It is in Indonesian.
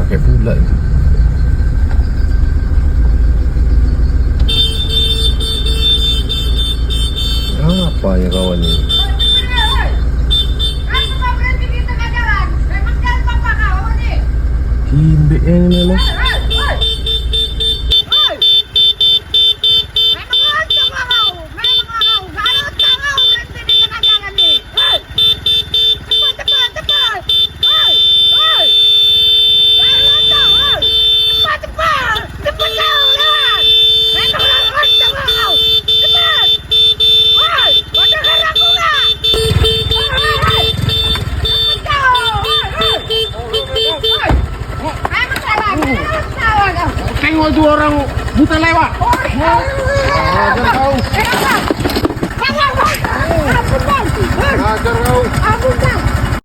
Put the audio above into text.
pakai pula ini. Apa ya kawan ini? Himbe ini memang. Tengok tu orang buta lewat. Ajar kau. Ajar kau. Ampun bang.